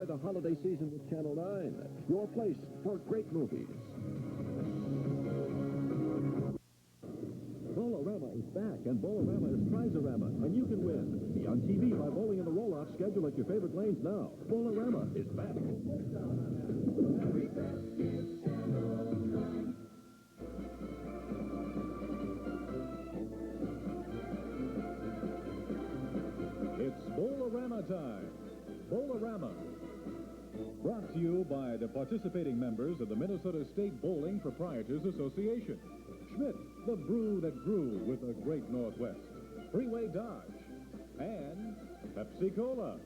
The holiday season with Channel 9, your place for great movies. Bowlerama is back, and Bowlerama is Prizorama, and you can win. Be on TV by bowling in the roll-off. Schedule at your favorite lanes now. Bowlerama is back. It's Bowlerama time. Bowlerama. Brought to you by the participating members of the Minnesota State Bowling Proprietors Association. Schmidt, the brew that grew with the great Northwest. Freeway Dodge. And Pepsi Cola.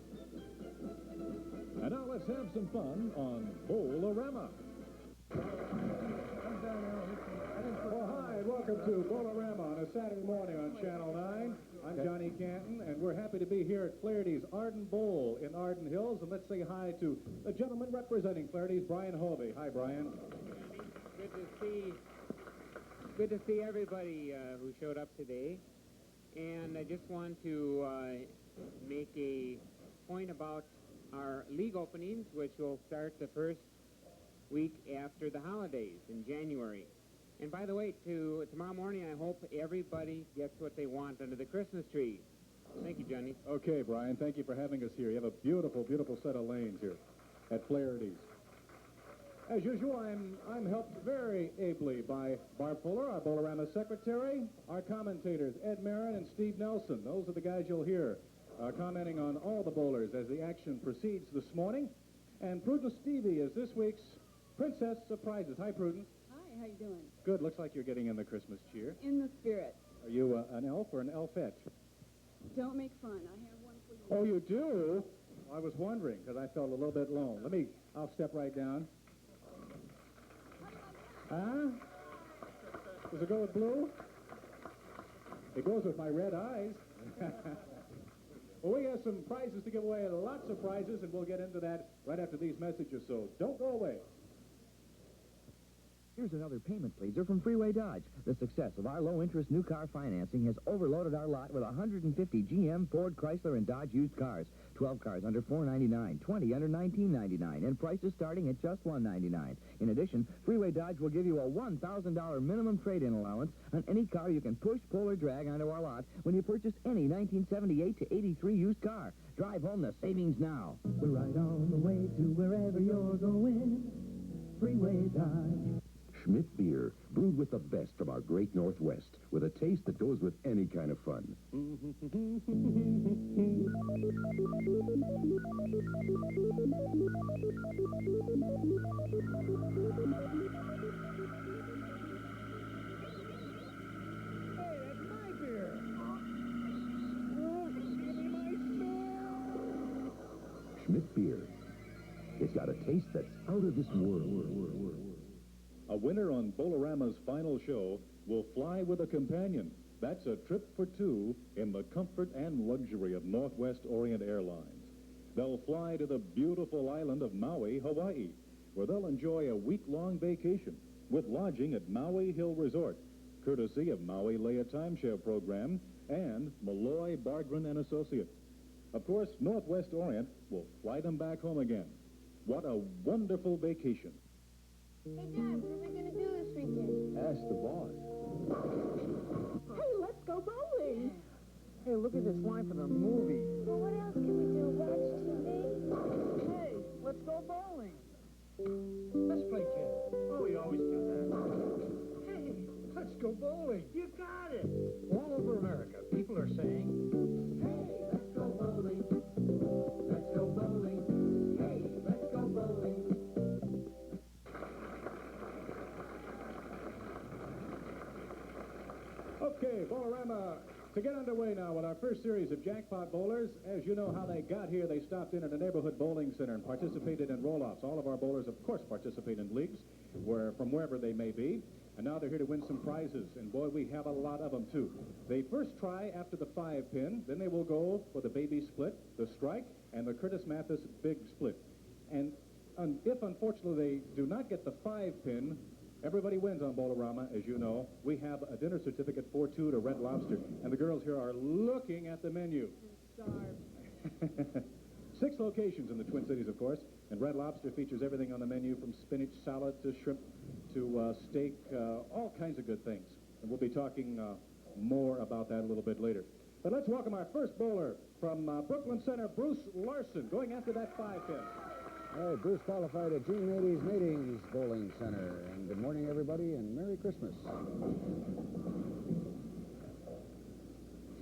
And now let's have some fun on Bowlerama. Well, hi, and welcome to Bowlerama on a Saturday morning on Channel 9. I'm Johnny Canton, and we're happy to be here at Flaherty's Arden Bowl in Arden Hills. And let's say hi to the gentleman representing Flaherty's, Brian Hovey. Hi, Brian. Good to see everybody who showed up today. And I just want to make a point about our league openings, which will start the first week after the holidays in January. And by the way, tomorrow morning, I hope everybody gets what they want under the Christmas tree. Thank you, Johnny. Okay, Brian, thank you for having us here. You have a beautiful, beautiful set of lanes here at Flaherty's. As usual, I'm helped very ably by Barb Fuller, our Bowlerama secretary, our commentators, Ed Marin and Steve Nelson. Those are the guys you'll hear commenting on all the bowlers as the action proceeds this morning. And Prudence Stevie is this week's Princess of Prizes. Hi, Prudence. How you doing? Good. Looks like you're getting in the Christmas cheer. In the spirit. Are you an elf or an elfette? Don't make fun. I have one for you. Oh, you do? I was wondering because I felt a little bit lone. I'll step right down. Huh? Does it go with blue? It goes with my red eyes. Well, we have some prizes to give away, lots of prizes, and we'll get into that right after these messages, so don't go away. Here's another payment pleaser from Freeway Dodge. The success of our low-interest new car financing has overloaded our lot with 150 GM, Ford, Chrysler, and Dodge used cars. 12 cars under $499, 20 under $19.99, and prices starting at just $199. In addition, Freeway Dodge will give you a $1,000 minimum trade-in allowance on any car you can push, pull, or drag onto our lot when you purchase any 1978 to 83 used car. Drive home the savings now. We're right on the way to wherever you're going. Freeway Dodge. Schmidt beer, brewed with the best from our great Northwest, with a taste that goes with any kind of fun. Schmidt beer. It's got a taste that's out of this world. A winner on Bowlerama's final show will fly with a companion. That's a trip for two in the comfort and luxury of Northwest Orient Airlines. They'll fly to the beautiful island of Maui, Hawaii, where they'll enjoy a week-long vacation with lodging at Maui Hill Resort, courtesy of Maui Leia Timeshare Program and Malloy, Bargren and Associates. Of course, Northwest Orient will fly them back home again. What a wonderful vacation. Hey, Dad, what are we going to do this weekend? Ask the boss. Hey, let's go bowling. Hey, look at this line for the movie. Well, what else can we do? Watch TV? Hey, let's go bowling. Let's play chess. Oh, we always do that. Hey, let's go bowling. You got it. All over America, people are saying, Hey, let's go bowling. Let's go bowling. Hey, let's go bowling. Okay, Bowlerama, to get underway now with our first series of Jackpot bowlers. As you know how they got here, they stopped in at a neighborhood bowling center and participated in roll-offs. All of our bowlers, of course, participate in leagues from wherever they may be. And now they're here to win some prizes. And, boy, we have a lot of them, too. They first try after the 5-pin. Then they will go for the baby split, the strike, and the Curtis Mathis big split. And if, unfortunately, they do not get the 5-pin, everybody wins on Bowlerama, as you know. We have a dinner certificate for two to Red Lobster. And the girls here are looking at the menu. Starved. 6 locations in the Twin Cities, of course, and Red Lobster features everything on the menu from spinach salad to shrimp to steak, all kinds of good things. And we'll be talking more about that a little bit later. But let's welcome our first bowler from Brooklyn Center, Bruce Larson, going after that 5-pin. All right, Bruce qualified at Gene Nady's Matings Bowling Center. And good morning, everybody, and Merry Christmas.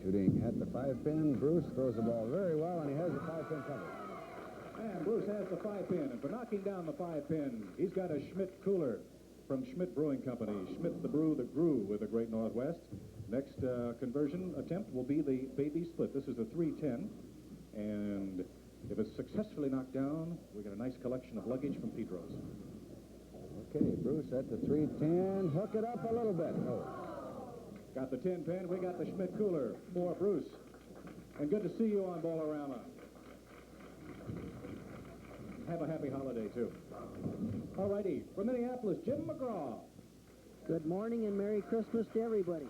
Shooting at the 5-pin, Bruce throws the ball very well, and he has the 5-pin covered. And Bruce has the 5-pin, and for knocking down the 5-pin, he's got a Schmidt cooler from Schmidt Brewing Company. Schmidt, the brew that grew with the Great Northwest. Next conversion attempt will be the baby split. This is a 310, and if it's successfully knocked down, we get a nice collection of luggage from Pedro's. Okay, Bruce at the 310. Hook it up a little bit. Oh. Got the 10-pin. We got the Schmidt cooler for Bruce. And good to see you on Bowlerama. Have a happy holiday, too. All righty. From Minneapolis, Jim McGraw. Good morning and Merry Christmas to everybody.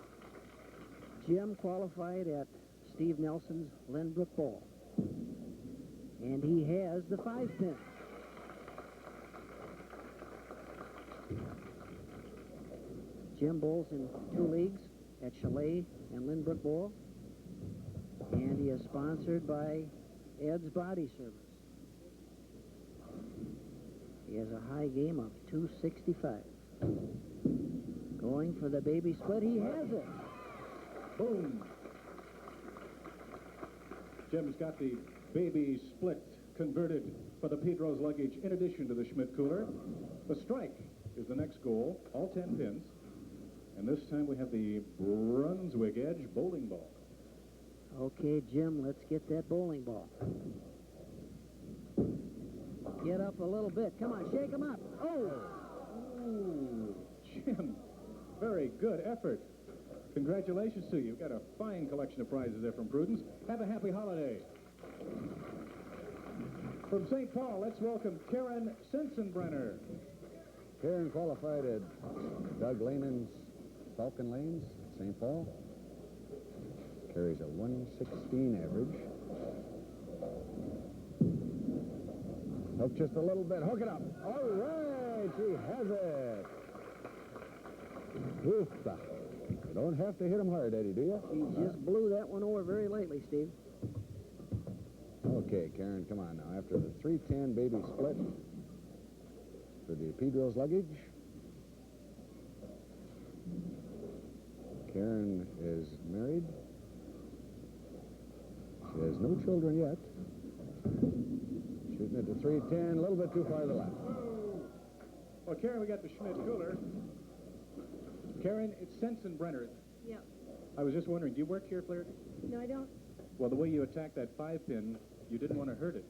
Jim qualified at Steve Nelson's Lynbrook Bowl. And he has the 5-pin. Jim bowls in 2 leagues at Chalet and Lynbrook Bowl. And he is sponsored by Ed's Body Service. He has a high game of 265. Going for the baby split, he has it. Boom. Jim's got the baby split converted for the Pedro's luggage in addition to the Schmidt cooler. The strike is the next goal, all 10 pins. And this time we have the Brunswick Edge bowling ball. Okay, Jim, let's get that bowling ball. Get up a little bit. Come on, shake him up. Oh! Ooh, Jim, very good effort. Congratulations to you. You've got a fine collection of prizes there from Prudence. Have a happy holiday. From St. Paul, let's welcome Karen Sensenbrenner. Karen qualified at Doug Lanen's Falcon Lanes, St. Paul. Carries a 116 average. Hook just a little bit. Hook it up. All right, she has it. Oof-a. You don't have to hit him hard, Eddie, do you? He just blew that one over very lightly, Steve. Okay, Karen, come on now. After the 310 baby split for the Pedro's luggage, Karen is married. She has no children yet. Shooting at the 310, a little bit too far to the left. Well, Karen, we got the Schmidt cooler. Karen, it's Sensenbrenner. Yep. I was just wondering, do you work here, Flaherty? No, I don't. Well, the way you attacked that 5-pin, you didn't want to hurt it.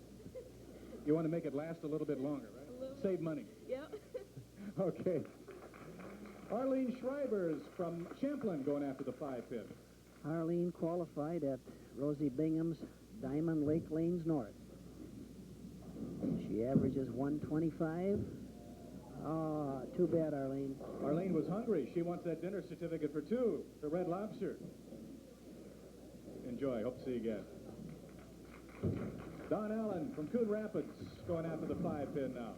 You want to make it last a little bit longer, right? A little Save money. Yep. Okay. Arlene Schreiber's from Champlin going after the 5-pin. Arlene qualified at Rosie Bingham's Diamond Lake Lanes North. She averages 125. Oh, too bad, Arlene. Arlene was hungry. She wants that dinner certificate for 2 to Red Lobster. Enjoy. Hope to see you again. Don Allen from Coon Rapids going after the 5-pin now.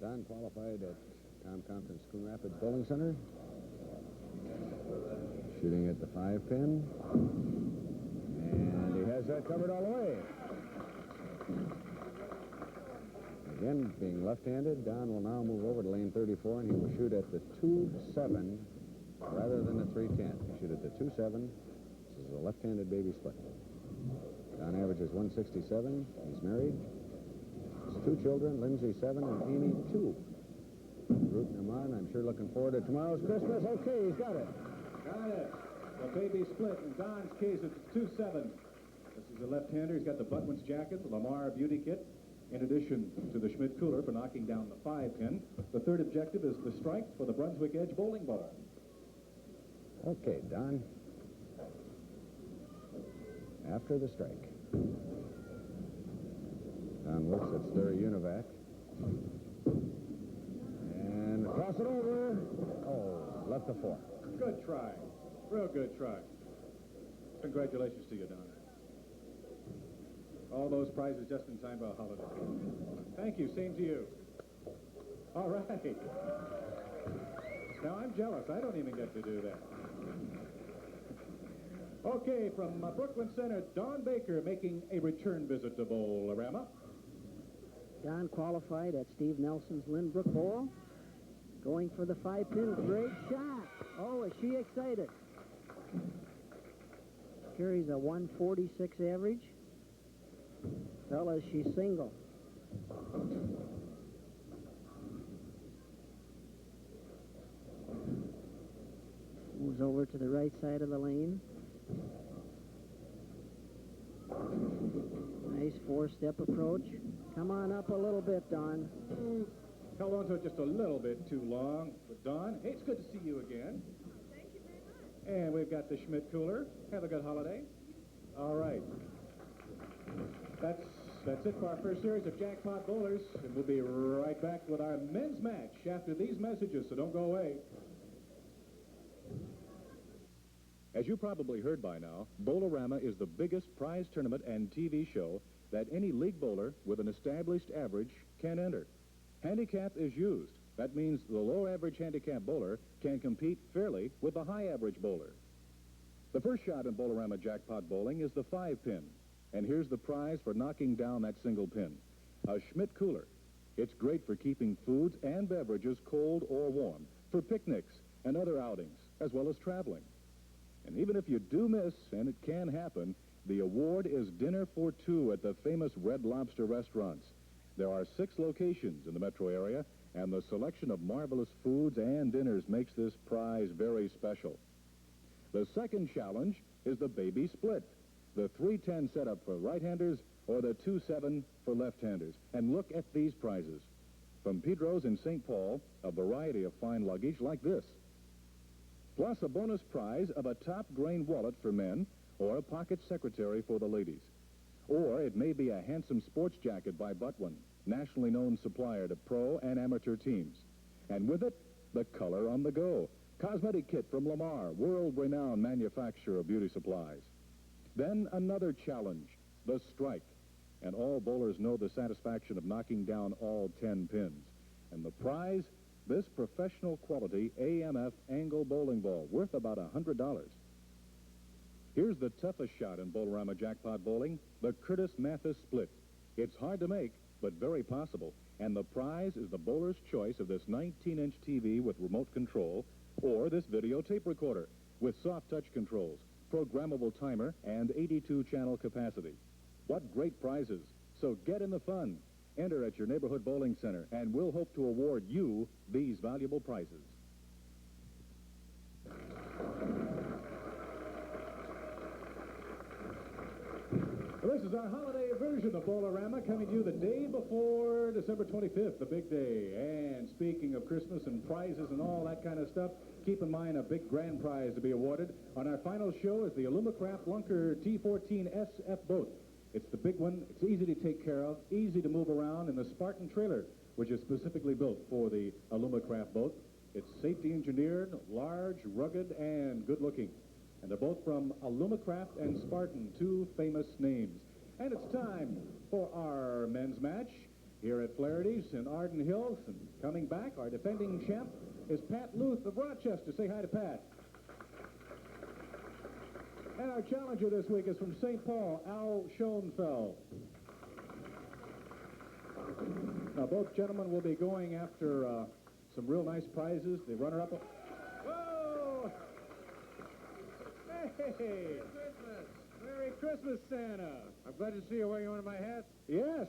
Don qualified at Tom Compton's Coon Rapids Bowling Center. Shooting at the 5-pin. And he has that covered all the way. Again, being left-handed, Don will now move over to lane 34, and he will shoot at the 2-7 rather than the 310. He shoot at the 2-7. This is a left-handed baby split. Don averages 167. He's married. Has 2 children, Lindsay 7 and Amy 2. Rooting him on. I'm sure looking forward to tomorrow's Christmas. Okay, he's got it. Got it. The baby split. In Don's case, it's 2-7. This is a left-hander. He's got the Butwins jacket, the Lamar beauty kit, in addition to the Schmidt cooler for knocking down the 5-pin. The third objective is the strike for the Brunswick Edge bowling ball. Okay, Don. After the strike. Don looks at Sturry Univac. And cross it over. Oh, left the 4. Good try. Real good try. Congratulations to you, Don. All those prizes just in time for a holiday. Thank you. Same to you. All right. Now, I'm jealous. I don't even get to do that. Okay, from Brooklyn Center, Don Baker making a return visit to Bowlerama. Don qualified at Steve Nelson's Lynbrook Bowl. Going for the 5-pin. Great shot. Oh, is she excited? Carries a 146 average. Fellas, she's single. Moves over to the right side of the lane. Nice 4-step approach. Come on up a little bit, Don. Held on to it just a little bit too long. But Don, hey, it's good to see you again. Thank you very much. And we've got the Schmidt cooler. Have a good holiday. All right. That's it for our first series of Jackpot Bowlers. And we'll be right back with our men's match after these messages, so don't go away. As you probably heard by now, Bowlerama is the biggest prize tournament and TV show that any league bowler with an established average can enter. Handicap is used. That means the low average handicap bowler can compete fairly with the high average bowler. The first shot in Bowlerama Jackpot Bowling is the 5-pin. And here's the prize for knocking down that single pin. A Schmidt cooler. It's great for keeping foods and beverages cold or warm, for picnics and other outings, as well as traveling. And even if you do miss, and it can happen, the award is dinner for two at the famous Red Lobster restaurants. There are 6 locations in the metro area, and the selection of marvelous foods and dinners makes this prize very special. The second challenge is the baby split, the 3-10 setup for right-handers or the 2-7 for left-handers. And look at these prizes. From Pedro's in St. Paul, a variety of fine luggage like this. Plus a bonus prize of a top-grain wallet for men or a pocket secretary for the ladies. Or it may be a handsome sports jacket by Butwin, nationally known supplier to pro and amateur teams. And with it, the color on the go. Cosmetic kit from Lamar, world-renowned manufacturer of beauty supplies. Then another challenge, the strike. And all bowlers know the satisfaction of knocking down all 10 pins. And the prize, this professional quality AMF angle bowling ball, worth about $100. Here's the toughest shot in Bowlerama Jackpot Bowling, the Curtis Mathis split. It's hard to make, but very possible. And the prize is the bowler's choice of this 19-inch TV with remote control, or this videotape recorder with soft touch controls, programmable timer, and 82-channel capacity. What great prizes. So get in the fun. Enter at your neighborhood bowling center, and we'll hope to award you these valuable prizes. This is our holiday version of Bowlerama, coming to you the day before December 25th, the big day. And speaking of Christmas and prizes and all that kind of stuff, keep in mind a big grand prize to be awarded. On our final show is the Alumacraft Lunker T14 SF boat. It's the big one. It's easy to take care of, easy to move around in the Spartan trailer, which is specifically built for the Alumacraft boat. It's safety engineered, large, rugged, and good-looking. And they're both from Alumacraft and Spartan, 2 famous names. And it's time for our men's match here at Flaherty's in Arden Hills. And coming back, our defending champ is Pat Luth of Rochester. Say hi to Pat. And our challenger this week is from St. Paul, Al Schoenfeld. Now, both gentlemen will be going after some real nice prizes. The runner-up... Whoa! Hey! Merry Christmas, Santa. I'm glad to see you wearing one of my hats. Yes,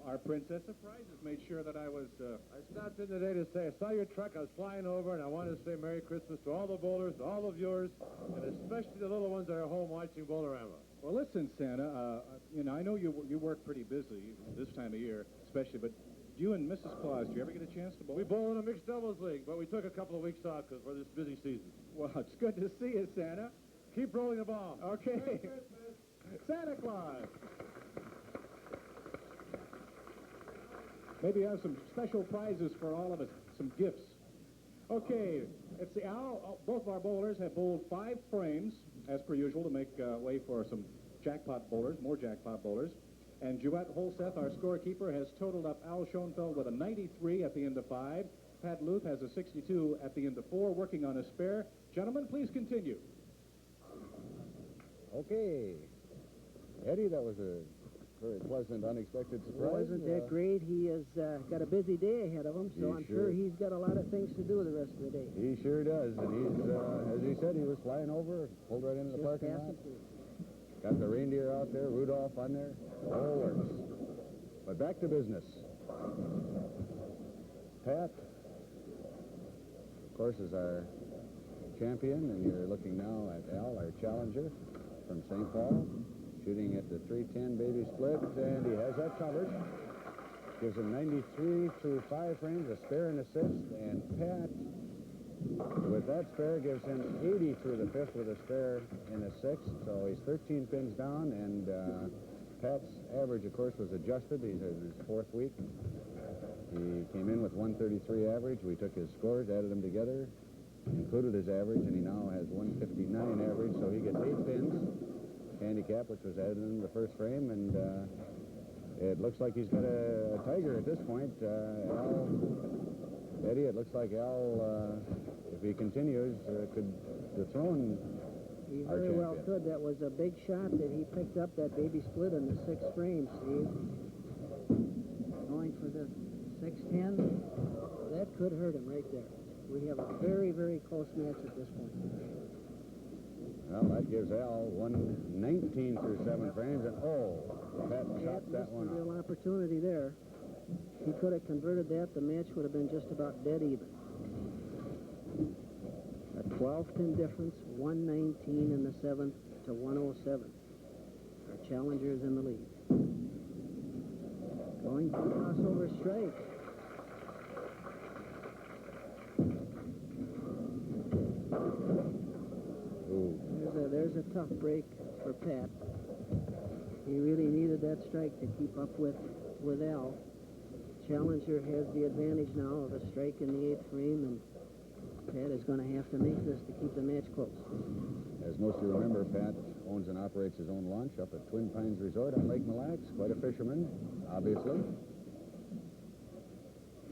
our Princess of Prizes made sure that I was... I stopped in today to say I saw your truck. I was flying over, and I wanted to say Merry Christmas to all the bowlers, to all the viewers, and especially the little ones that are home watching Bowlerama. Well, listen, Santa, you know, I know you work pretty busy this time of year, especially, but you and Mrs. Claus, do you ever get a chance to bowl? We bowl in a mixed doubles league, but we took a couple of weeks off because we're this busy season. Well, it's good to see you, Santa. Keep rolling the ball. Okay. Merry Christmas. Santa Claus. Maybe you have some special prizes for all of us, some gifts. Okay, let's see. Both of our bowlers have bowled 5 frames, as per usual, to make way for some jackpot bowlers, more jackpot bowlers. And Jewett Holseth, our scorekeeper, has totaled up Al Schoenfeld with a 93 at the end of 5. Pat Luth has a 62 at the end of 4, working on a spare. Gentlemen, please continue. Okay. Eddie, that was a very pleasant, unexpected surprise. Wasn't that great? He has got a busy day ahead of him, so I'm sure he's got a lot of things to do the rest of the day. He sure does, and he's, as he said, he was flying over, pulled right into the parking lot. Got the reindeer out there, Rudolph on there, all works. But back to business. Pat, of course, is our champion, and you're looking now at Al, our challenger from St. Paul, shooting at the 310 baby split, and he has that covered. Gives him 93 through 5 frames, a spare and a 6th, and Pat, with that spare, gives him 80 through the 5th with a spare and a 6th, so he's 13 pins down, and Pat's average, of course, was adjusted. He's in his 4th week. He came in with 133 average. We took his scores, added them together, included his average, and he now has 159 average, so he gets 8 pins. Handicap, which was added in the first frame, and it looks like he's got a tiger at this point. Eddie, it looks like Al, if he continues, could dethrone He our very well champion. could. That was a big shot that he picked up, that baby split in the 6th frame, Steve. Going for the 610, that could hurt him right there. We have a very, very close match at this point. Well, that gives Al 119 through 7 frames, and Pat chopped that one missed a off. real opportunity there. If he could have converted that, the match would have been just about dead even. A 12-pin difference, 119 in the 7th to 107. Our challengers in the lead. Going for crossover strike. There's a tough break for Pat. He really needed that strike to keep up with Al. Challenger has the advantage now of a strike in the 8th frame, and Pat is going to have to make this to keep the match close. As most of you remember, Pat owns and operates his own launch up at Twin Pines Resort on Lake Mille Lacs. Quite a fisherman, obviously.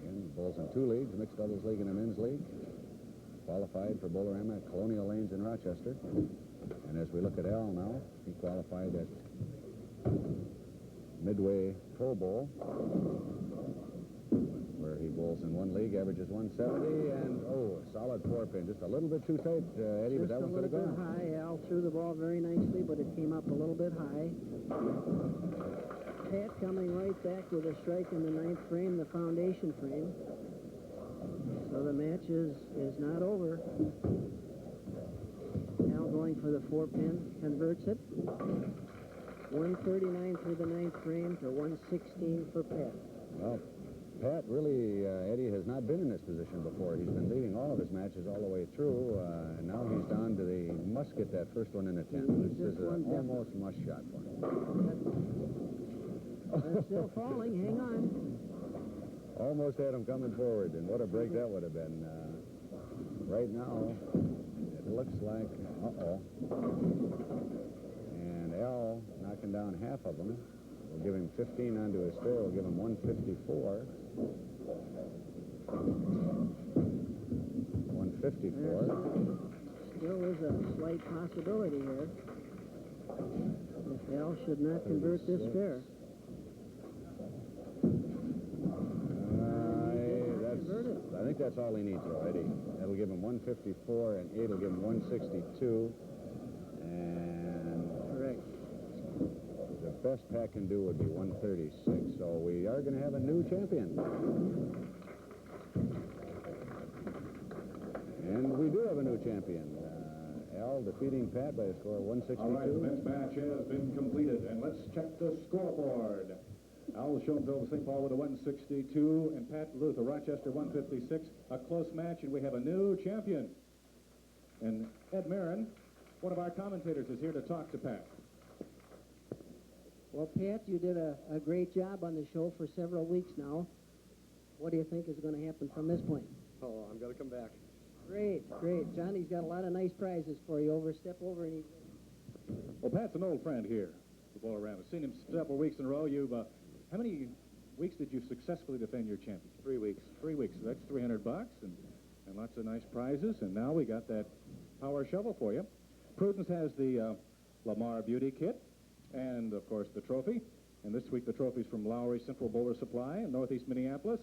Again, bowls in 2 leagues, a mixed doubles league and a men's league. Qualified for Bowlerama at Colonial Lanes in Rochester. And as we look at Al now, he qualified at Midway Pro Bowl, where he bowls in 1 league, averages 170, and a solid 4-pin. Just a little bit too tight, Eddie, but that one could have gone. Just a little bit high. Al threw the ball very nicely, but it came up a little bit high. Pat coming right back with a strike in the 9th frame, the foundation frame. So the match is not over. Now going for the 4-pin, converts it. 139 through the 9th frame to 116 for Pat. Well, Pat really, Eddie, has not been in this position before. He's been leading all of his matches all the way through, and now he's down to the musket, that first one in the 10th. This is an almost must shot for him. They're still falling. Hang on. Almost had him coming forward, and what a break that would have been. Right now, it looks like, and Al knocking down half of them. We'll give him 15 onto his spare. We'll give him 154. 154. Still is a slight possibility here. If Al should not convert this spare. I think that's all he needs, though, Eddie. That'll give him 154, and 8 will give him 162. And correct. The best Pat can do would be 136. So we are going to have a new champion. And we do have a new champion. Al defeating Pat by a score of 162. All right, the men's match has been completed, and let's check the scoreboard. Al Schoenfeld of St. Paul with a 162, and Pat Luth of Rochester 156. A close match, and we have a new champion. And Ed Marin, one of our commentators, is here to talk to Pat. Well, Pat, you did a great job on the show for several weeks now. What do you think is going to happen from this point? Oh, I'm going to come back. Great, great. Johnny's got a lot of nice prizes for you. Step over and Well, Pat's an old friend here. for Bowlerama. Seen him several weeks in a row. You've, how many weeks did you successfully defend your championship? 3 weeks. 3 weeks. So that's $300 and lots of nice prizes. And now we got that power shovel for you. Prudence has the Lamar Beauty Kit and, of course, the trophy. And this week the trophy's from Lowry Central Bowler Supply in Northeast Minneapolis.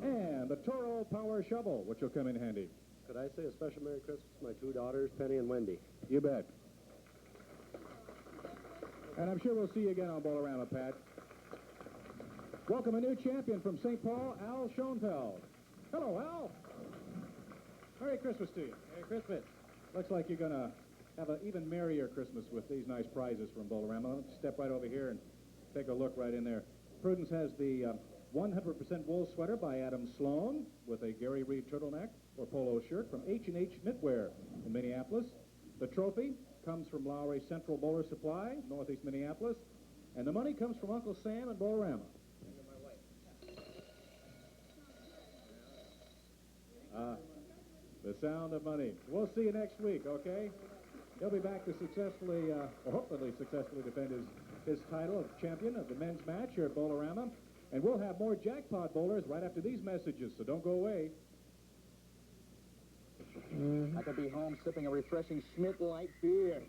And the Toro Power Shovel, which will come in handy. Could I say a special Merry Christmas to my 2 daughters, Penny and Wendy? You bet. And I'm sure we'll see you again on Bowlerama, Pat. Welcome a new champion from St. Paul, Al Schoenfeld. Hello, Al. Merry Christmas to you. Merry Christmas. Looks like you're going to have an even merrier Christmas with these nice prizes from Bowlerama. Let's step right over here and take a look right in there. Prudence has the 100% wool sweater by Adam Sloan with a Gary Reed turtleneck or polo shirt from H&H Knitwear in Minneapolis. The trophy comes from Lowry Central Bowler Supply, Northeast Minneapolis. And the money comes from Uncle Sam and Bowlerama. The sound of money. We'll see you next week, okay? He'll be back to successfully, or hopefully successfully defend his title of champion of the men's match here at Bowlerama. And we'll have more Jackpot bowlers right after these messages, so don't go away. I could be home sipping a refreshing Schmidt Light beer.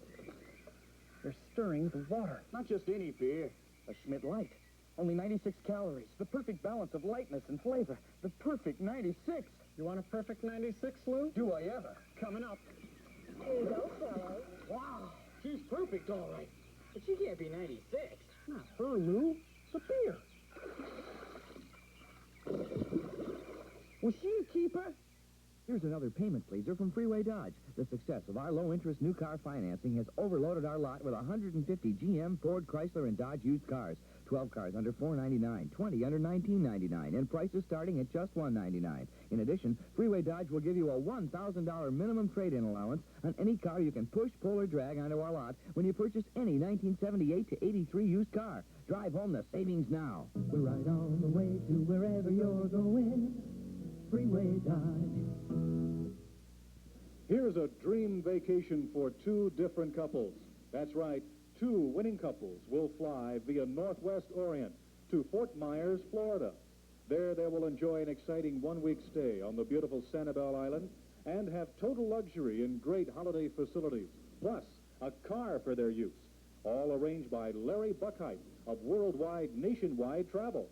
They're stirring the water. Not just any beer, a Schmidt Light. Only 96 calories, the perfect balance of lightness and flavor. The perfect 96. You want a perfect 96, Lou? Do I ever? Coming up. Here you go, fellas. Wow, she's perfect, all right. But she can't be 96. Not her, Lou. The beer. Was she a keeper? Here's another payment pleaser from Freeway Dodge. The success of our low-interest new car financing has overloaded our lot with 150 GM, Ford, Chrysler, and Dodge used cars. 12 cars under $499, 20 under $19.99, and prices starting at just $199. In addition, Freeway Dodge will give you a $1,000 minimum trade-in allowance on any car you can push, pull, or drag onto our lot when you purchase any 1978 to 83 used car. Drive home the savings now. We're right on the way to wherever you're going. Freeway Dodge. Here's a dream vacation for 2 different couples. That's right, 2 winning couples will fly via Northwest Orient to Fort Myers, Florida. There they will enjoy an exciting 1-week stay on the beautiful Sanibel Island and have total luxury in great holiday facilities, plus a car for their use, all arranged by Larry Buckheit of Worldwide Nationwide Travel.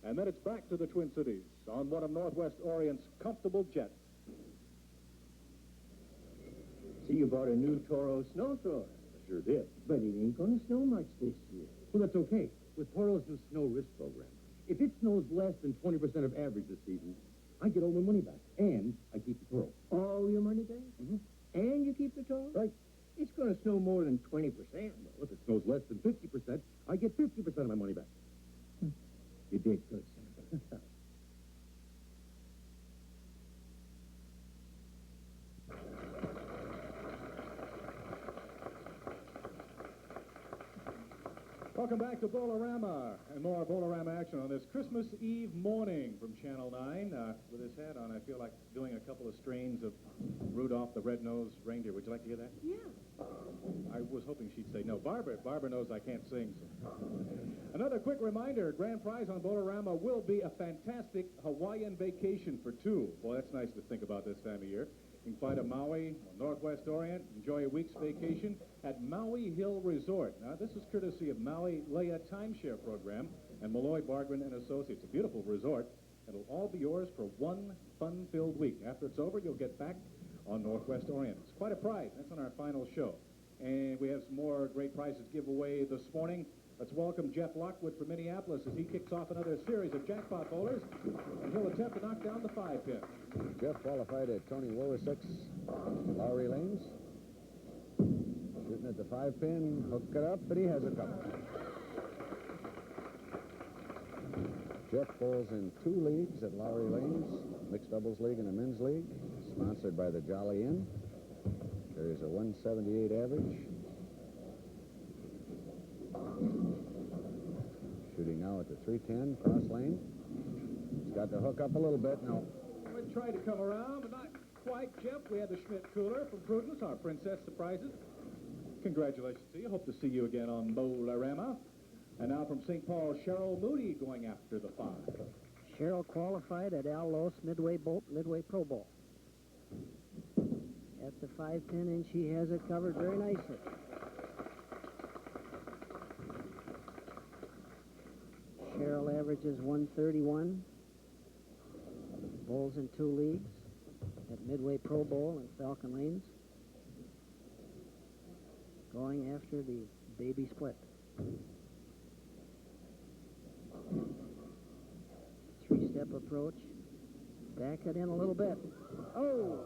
And then it's back to the Twin Cities on one of Northwest Orient's comfortable jets. See, you bought a new Toro snow thrower. Sure did. But it ain't gonna snow much this year. Well, that's okay. With Toro's new snow risk program. If it snows less than 20% of average this season, I get all my money back. And I keep the Toro. All your money back? Mm-hmm. And you keep the Toro? Right. It's gonna snow more than 20%. Well, if it snows less than 50%, I get 50% of my money back. You did good, son. Welcome back to Bowlerama, and more Bowlerama action on this Christmas Eve morning from Channel 9. With his hat on, I feel like doing a couple of strains of Rudolph the Red-Nosed Reindeer. Would you like to hear that? Yeah. I was hoping she'd say no. Barbara knows I can't sing. So. Another quick reminder, grand prize on Bowlerama will be a fantastic Hawaiian vacation for 2. Boy, that's nice to think about this time of year. You can fly to Maui, Northwest Orient, enjoy a week's vacation at Maui Hill Resort. Now, this is courtesy of Maui Leia Timeshare Program and Malloy Bargren and Associates. A beautiful resort. It'll all be yours for 1 fun-filled week. After it's over, you'll get back on Northwest Orient. It's quite a prize. That's on our final show. And we have some more great prizes to give away this morning. Let's welcome Jeff Lockwood from Minneapolis as he kicks off another series of jackpot bowlers, and he'll attempt to knock down the 5-pin. Jeff qualified at Tony Wolasic's Lowry Lanes. Shooting at the 5-pin, hook it up, but he has a couple. Jeff bowls in 2 leagues at Lowry Lanes, mixed doubles league and a men's league, sponsored by the Jolly Inn. There's a 178 average. Shooting now at the 310 cross lane. He's got to hook up a little bit now. We tried to come around, but not quite, Jeff. We had the Schmidt cooler from Prudence, our princess surprises. Congratulations to you. Hope to see you again on Bowlerama. And now from St. Paul, Cheryl Moody going after the 5. Cheryl qualified at Al Los Midway Pro Bowl. At the 5-pin, and she has it covered very nicely. Cheryl averages 131. Bowls in 2 leagues at Midway Pro Bowl and Falcon Lanes. Going after the baby split. 3-step approach. Back it in a little bit. Oh!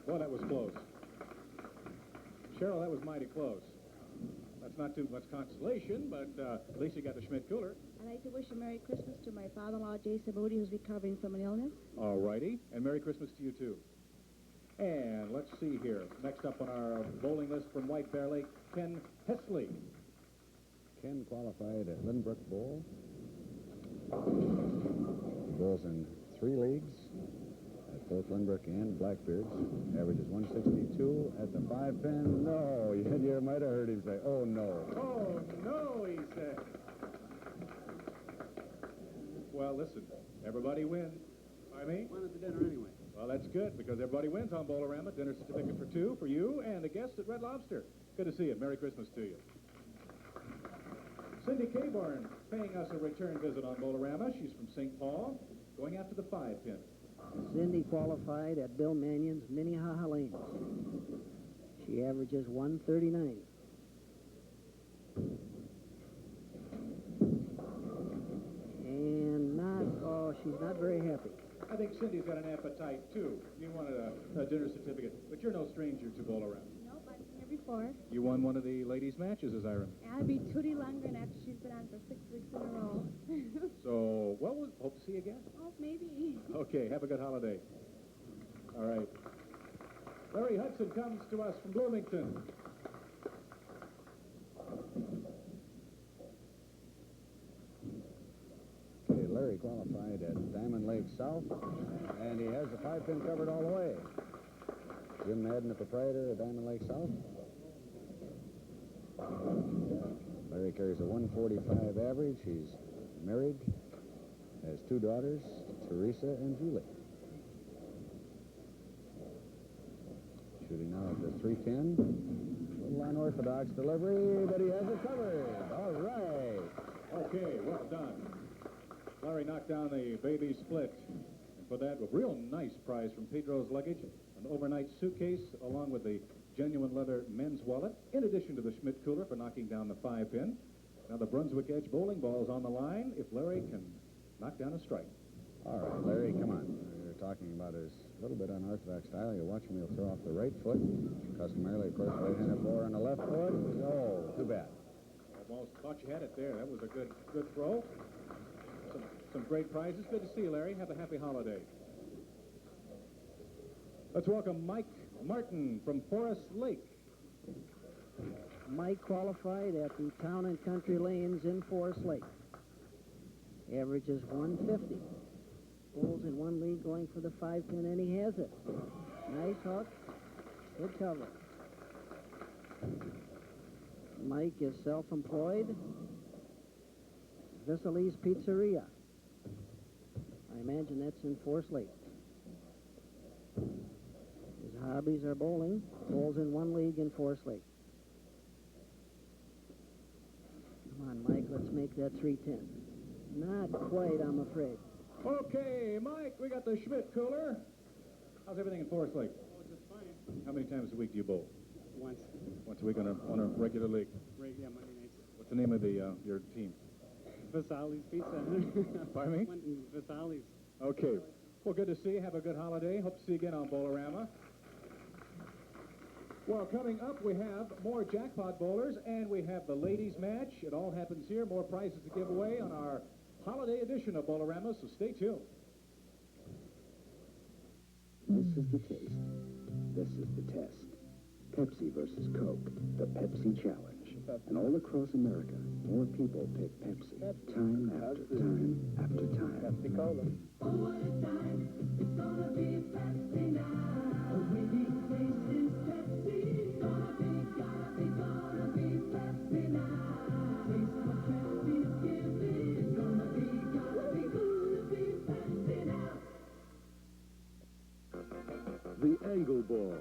Well, that was close. Cheryl, that was mighty close. That's not too much consolation, but at least you got the Schmidt cooler. I'd like to wish a Merry Christmas to my father-in-law, Jason Moody, who's recovering from an illness. All righty. And Merry Christmas to you, too. And let's see here. Next up on our bowling list from White Bear Lake, Ken Hesley. Ken qualified at Lynbrook Bowl. Bowls in 3 leagues at both Lynbrook and Blackbeards. Averages 162 at the 5-pin. No, you might have heard him say, "Oh no." Oh no, he said. Well, listen, everybody wins. I mean, Went at the dinner anyway. well, that's good because everybody wins on Bowlerama. Dinner certificate for 2 for you and the guests at Red Lobster. Good to see you. Merry Christmas to you. Cindy Caborn paying us a return visit on Bowlerama. She's from St. Paul, going after the 5-pin. Cindy qualified at Bill Mannion's Minnehaha Lanes. She averages 139. And she's not very happy. I think Cindy's got an appetite, too. You wanted a dinner certificate, but you're no stranger to Bowlerama. Nope, I've been here before. You won one of the ladies' matches, as I remember. I'll be Tootie Lundgren after she's been on for 6 weeks in a row. So, well, we'll hope to see you again. Oh, maybe. Okay, have a good holiday. All right. Larry Hudson comes to us from Bloomington. Okay, Larry qualified at Diamond Lake South, and he has the 5-pin covered all the way. Jim Madden, the proprietor of Diamond Lake South. Larry carries a 145 average. He's married, has 2 daughters, Teresa and Julie. Shooting now at the 310. Little unorthodox delivery, but he has it covered. All right. Okay, well done. Larry knocked down the baby split. And for that, a real nice prize from Pedro's Luggage, an overnight suitcase along with the genuine leather men's wallet, in addition to the Schmidt cooler for knocking down the 5-pin. Now the Brunswick Edge bowling ball is on the line if Larry can knock down a strike. All right, Larry, come on. We were talking about his little bit unorthodox style. You watch him, he'll throw off the right foot. Customarily, of course, right-handed blower on the left foot. Oh, too bad. Almost thought you had it there. That was a good throw. Some great prizes. Good to see you, Larry. Have a happy holiday. Let's welcome Mike Martin from Forest Lake. Mike qualified at the Town and Country Lanes in Forest Lake. Averages 150. Bowls in 1 league going for the 5-pin, and he has it. Nice hook. Good cover. Mike is self-employed. Vissalee's Pizzeria. I imagine that's in Forest Lake. His hobbies are bowling. Bowls in 1 league in Forest Lake. Come on, Mike, let's make that 310. Not quite, I'm afraid. Okay, Mike, we got the Schmidt cooler. How's everything in Forest Lake? Oh, just fine. How many times a week do you bowl? Once. Once a week on a regular league. Right, yeah, Monday nights. What's the name of your team? Vasali's Pizza. Pardon me? Vasali's. Okay. Well, good to see you. Have a good holiday. Hope to see you again on Bowlerama. Well, coming up, we have more jackpot bowlers, and we have the ladies' match. It all happens here. More prizes to give away on our holiday edition of Bowlerama, so stay tuned. This is the taste. This is the test. Pepsi versus Coke, the Pepsi Challenge. And all across America, more people pick Pepsi. Time after time after time. Pepsi Cola. Oh, what a time. It's gonna be Pepsi now. The winning taste is Pepsi. Gonna be Angle Ball,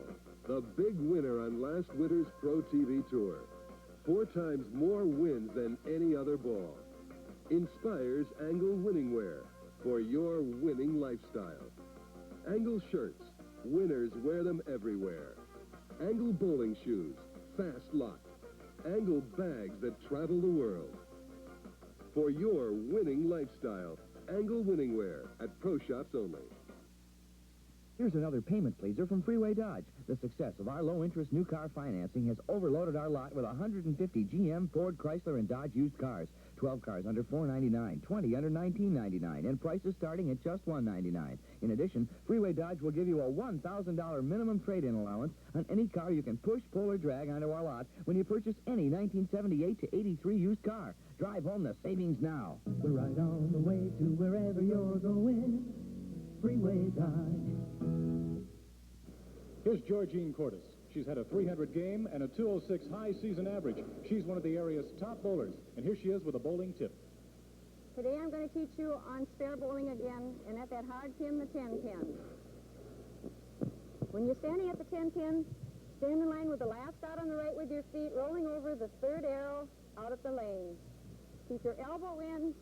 the big winner on last winter's Pro TV Tour. 4 times more wins than any other ball. Inspires Angle winning wear for your winning lifestyle. Angle shirts, winners wear them everywhere. Angle bowling shoes, fast lock. Angle bags that travel the world. For your winning lifestyle, Angle winning wear at Pro Shops only. Here's another payment pleaser from Freeway Dodge. The success of our low-interest new car financing has overloaded our lot with 150 GM, Ford, Chrysler, and Dodge used cars. 12 cars under $499, 20 under $19.99, and prices starting at just $199. In addition, Freeway Dodge will give you a $1,000 minimum trade-in allowance on any car you can push, pull, or drag onto our lot when you purchase any 1978 to 83 used car. Drive home the savings now. We're right on the way to wherever you're going. Freeway Dodge. Here's Georgine Cordes. She's had a 300 game and a 206 high season average. She's one of the area's top bowlers, and here she is with a bowling tip. Today I'm going to teach you on spare bowling again, and at that hard pin, the 10 pin. When you're standing at the 10 pin, stand in line with the last out on the right with your feet, rolling over the third arrow out at the lane. Keep your elbow in,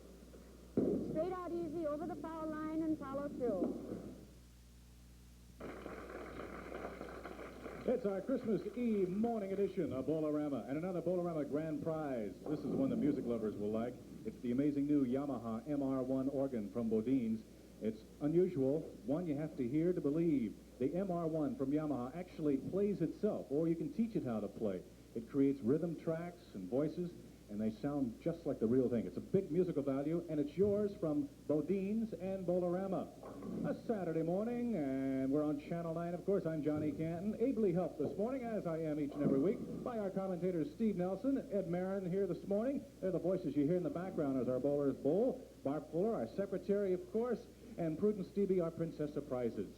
straight out easy over the foul line, and follow through. It's our Christmas Eve morning edition of Bowlerama, and another Bowlerama grand prize. This is one the music lovers will like. It's the amazing new Yamaha MR1 organ from Bodines. It's unusual, one you have to hear to believe. The MR1 from Yamaha actually plays itself, or you can teach it how to play. It creates rhythm tracks and voices, and they sound just like the real thing. It's a big musical value, and it's yours from Bodines and Bowlerama. A Saturday morning, and we're on Channel 9, of course. I'm Johnny Canton, ably helped this morning, as I am each and every week, by our commentators Steve Nelson, Ed Marin here this morning. They're the voices you hear in the background as our bowlers bowl. Barb Fuller, our secretary, of course, and Prudence Stevie, our Princess of Prizes.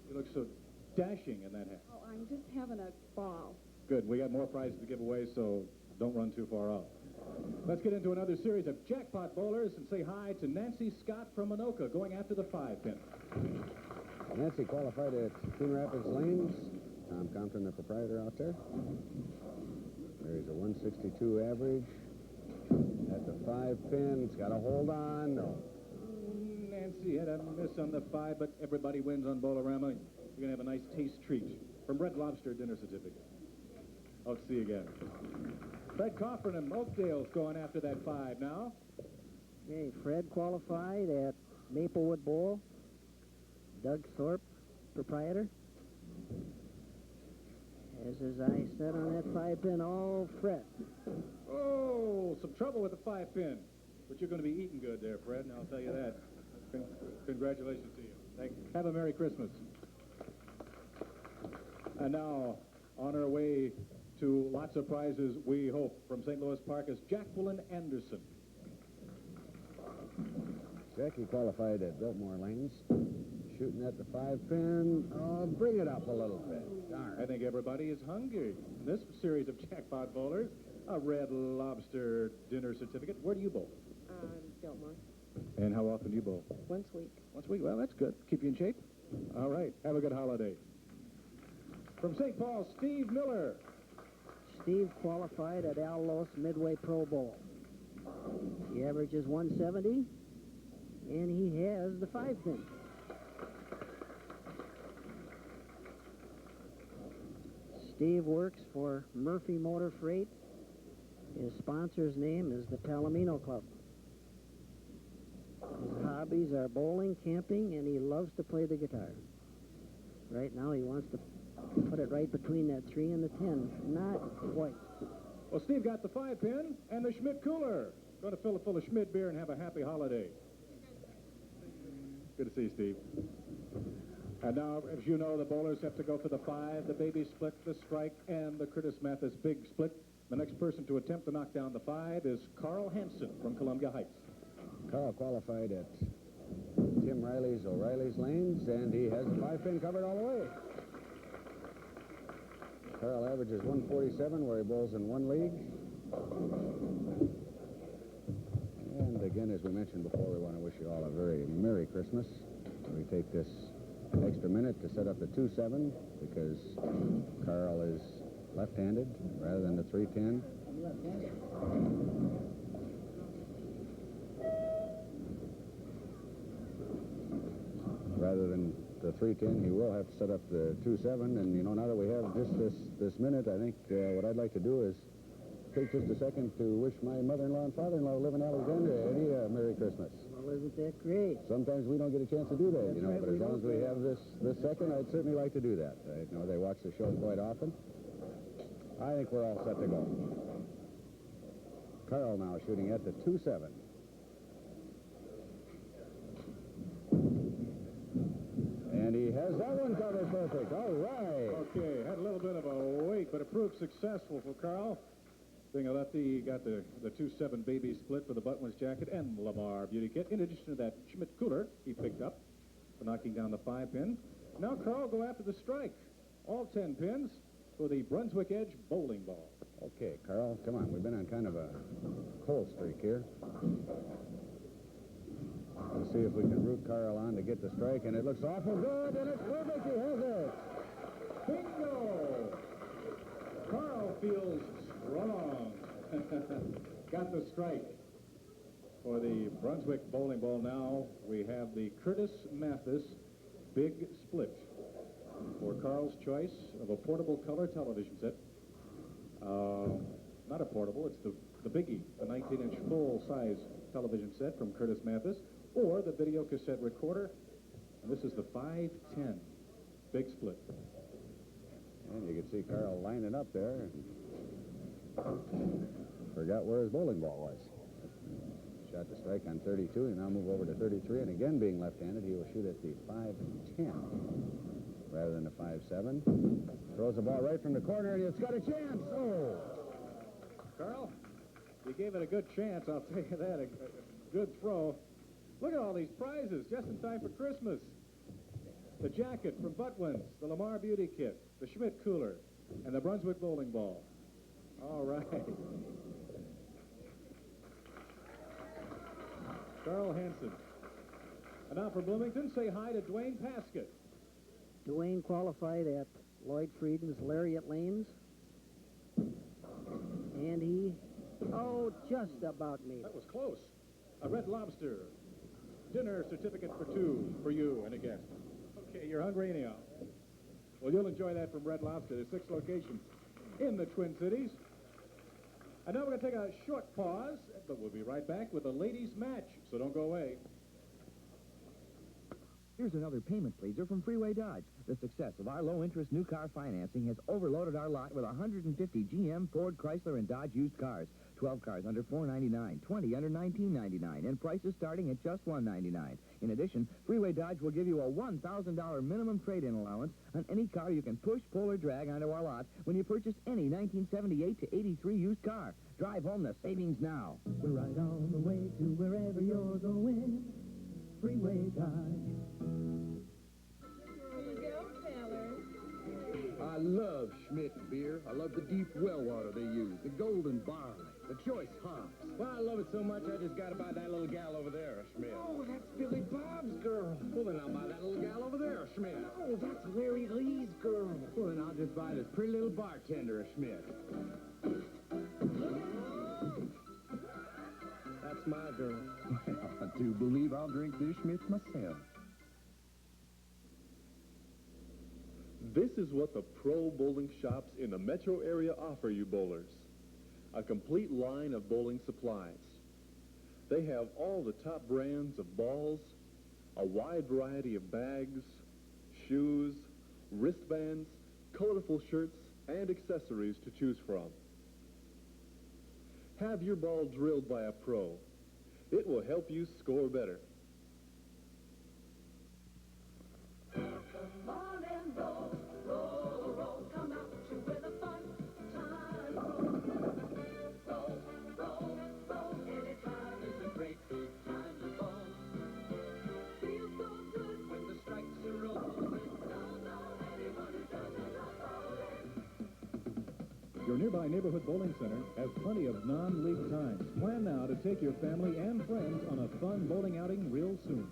You look so dashing in that hat. Oh, I'm just having a ball. Good. We got more prizes to give away, so don't run too far out. Let's get into another series of Jackpot bowlers and say hi to Nancy Scott from Anoka, going after the 5-pin. Nancy qualified at Coon Rapids Lanes. Tom Compton, the proprietor out there. There's a 162 average. At the 5-pin, it's got to hold on. No. Nancy had a miss on the 5, but everybody wins on Bowlerama. You're going to have a nice taste treat from Red Lobster dinner certificate. I'll see you again. Fred Coffin and Oakdale's going after that 5 now. Okay, Fred qualified at Maplewood Bowl. Doug Thorpe, proprietor. As I said on that 5-pin, all Fred. Oh, some trouble with the 5-pin. But you're going to be eating good there, Fred, and I'll tell you that. Congratulations to you. Thank you. Have a Merry Christmas. And now, on our way to lots of prizes, we hope, from St. Louis Park is Jacqueline Anderson. Jackie qualified at Biltmore Lanes. Shooting at the 5-pin. Oh, bring it up a little bit. Darn. I think everybody is hungry. In this series of Jackpot bowlers, a Red Lobster dinner certificate. Where do you bowl? Biltmore. And how often do you bowl? Once a week. Once a week? Well, that's good. Keep you in shape. All right. Have a good holiday. From St. Paul, Steve Miller. Steve qualified at Allos Midway Pro Bowl. He averages 170, and he has the 5-pin. Steve works for Murphy Motor Freight. His sponsor's name is the Palomino Club. His hobbies are bowling, camping, and he loves to play the guitar. Right now he wants to put it right between that 3 and the 10. Not quite. Well, Steve got the 5-pin and the Schmidt cooler. Going to fill it full of Schmidt beer and have a happy holiday. Good to see you, Steve. And now, as you know, the bowlers have to go for the 5, the baby split, the strike, and the Curtis Mathis big split. The next person to attempt to knock down the 5 is Carl Hansen from Columbia Heights. Carl qualified at Tim Riley's O'Reilly's Lanes, and he has the 5-pin covered all the way. Carl averages 147, where he bowls in 1 league. And again, as we mentioned before, we want to wish you all a very Merry Christmas. We take this extra minute to set up the 2-7 because Carl is left-handed rather than the 3-10. Rather than the 3-10, he will have to set up the 2-7. And, you know, now that we have just this minute, I think what I'd like to do is take just a second to wish my mother-in-law and father-in-law who live in Alexandria, Eddie, a Merry Christmas. Well, isn't that great? Sometimes we don't get a chance to do that, That's you know, right, but as long as we have this second, I'd certainly like to do that. I know they watch the show quite often. I think we're all set to go. Carl now shooting at the 2-7. And he has that one covered perfect. All right. Okay, had a little bit of a wait, but it proved successful for Carl. Being a lefty, he got the 2-7 baby split for the Buttons jacket and Lamar beauty kit. In addition to that Schmidt cooler he picked up for knocking down the 5-pin. Now Carl will go after the strike. All 10 pins for the Brunswick Edge bowling ball. Okay, Carl, come on. We've been on kind of a cold streak here. Let's see if we can root Carl on to get the strike, and it looks awful good, and it's perfect. He has it. Bingo! Carl feels strong. Got the strike. For the Brunswick bowling ball now, we have the Curtis Mathis Big Split. For Carl's choice of a portable color television set. Not a portable, it's the biggie, the 19-inch full-size television set from Curtis Mathis, or the video cassette recorder, and this is the 510 Big Split. And you can see Carl lining up there and forgot where his bowling ball was. Shot the strike on 32. He now move over to 33, and again being left-handed, he will shoot at the 510 rather than the 5-7. Throws the ball right from the corner, and it's got a chance. Oh! Carl, you gave it a good chance, I'll tell you that. A good throw. Look at all these prizes, just in time for Christmas. The jacket from Buttwins, the Lamar Beauty Kit, the Schmidt cooler, and the Brunswick bowling ball. All right. Carl Hansen. And now for Bloomington, say hi to Dwayne Paskett. Dwayne qualified at Lloyd Frieden's Lariat Lanes. And he, just about made it. That was close. A Red Lobster. Dinner certificate for 2 for you and a guest. Okay, you're hungry anyhow. Well, you'll enjoy that from Red Lobster. There's 6 locations in the Twin Cities. And now we're going to take a short pause, but we'll be right back with a ladies' match, so don't go away. Here's another payment pleaser from Freeway Dodge. The success of our low-interest new car financing has overloaded our lot with 150 GM, Ford, Chrysler, and Dodge used cars. 12 cars under $499, 20 under $19.99, and prices starting at just $199. In addition, Freeway Dodge will give you a $1,000 minimum trade-in allowance on any car you can push, pull, or drag onto our lot when you purchase any 1978 to 83 used car. Drive home the savings now. We're right on the way to wherever you're going. Freeway Dodge. I love Schmidt beer. I love the deep well water they use, the golden barley, the choice hops. Well, I love it so much, I just got to buy that little gal over there, Schmidt. Oh, that's Billy Bob's girl. Well, then I'll buy that little gal over there, Schmidt. Oh, that's Larry Lee's girl. Well, then I'll just buy this pretty little bartender, Schmidt. That's my girl. I do believe I'll drink this Schmidt myself. This is what the pro bowling shops in the metro area offer you bowlers. A complete line of bowling supplies. They have all the top brands of balls, a wide variety of bags, shoes, wristbands, colorful shirts, and accessories to choose from. Have your ball drilled by a pro. It will help you score better. Come on and roll, roll, roll, come out to where the fun time rolls. Roll, roll, roll, anytime is a great big time to bowl. Feels so good when the strikes are rolling. Don't know anyone who doesn't love bowling. Your nearby neighborhood bowling center has plenty of non-league times. Plan now to take your family and friends on a fun bowling outing real soon.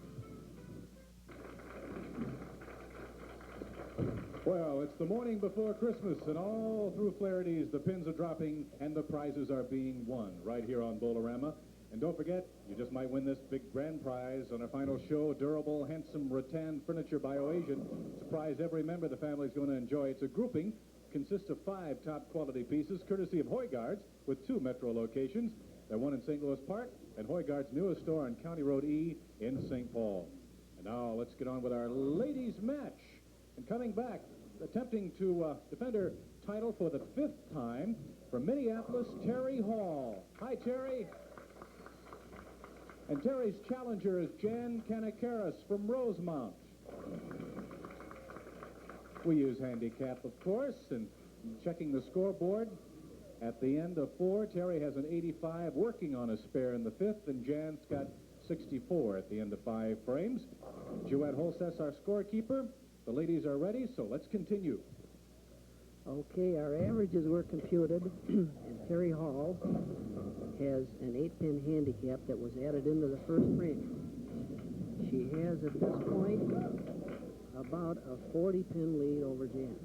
It's the morning before Christmas, and all through Flaherty's, the pins are dropping and the prizes are being won right here on Bowlerama. And don't forget, you just might win this big grand prize on our final show, durable, handsome rattan furniture by Oasian. It's a prize every member of the family is going to enjoy. It's a grouping, consists of 5 top-quality pieces, courtesy of Hoygaard's, with 2 metro locations. They're one in St. Louis Park, and Hoygaard's newest store on County Road E in St. Paul. And now let's get on with our ladies' match. And coming back, attempting to defend her title for the 5th time, from Minneapolis, Terry Hall. Hi, Terry. And Terry's challenger is Jan Kanakaris from Rosemount. We use handicap, of course, and checking the scoreboard. At the end of 4, Terry has an 85, working on a spare in the 5th, and Jan's got 64 at the end of 5 frames. Joette Holstess, our scorekeeper. The ladies are ready, so let's continue. Okay, our averages were computed, and Terry Hall has an 8-pin handicap that was added into the first frame. She has, at this point, about a 40-pin lead over Jan.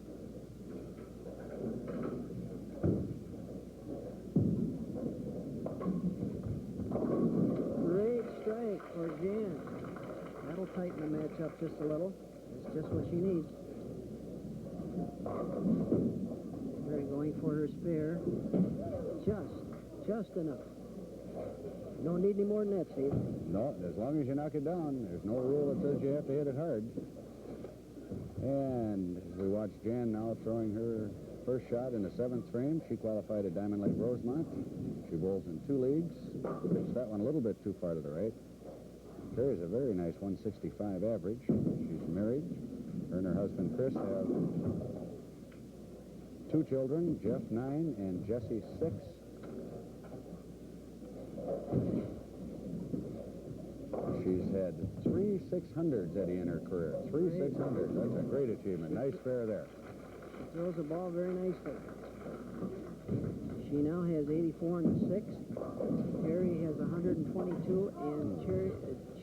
Great strike for Jan. That'll tighten the match up just a little. That's just what she needs. Terry going for her spare. Just enough. You don't need any more than that, Steve. No, as long as you knock it down. There's no rule that says you have to hit it hard. And as we watch Jan now throwing her first shot in the 7th frame, she qualified at Diamond Lake Rosemont. She bowls in 2 leagues. Pitched that one a little bit too far to the right. Terry's a very nice 165 average. She's married. Her and her husband, Chris, have 2 children, Jeff 9 and Jesse 6. She's had 3 600s, Eddie, in her career. 3 600s. That's a great achievement. Nice spare there. She throws the ball very nicely. She now has 84 in the 6th. Terry has 122, and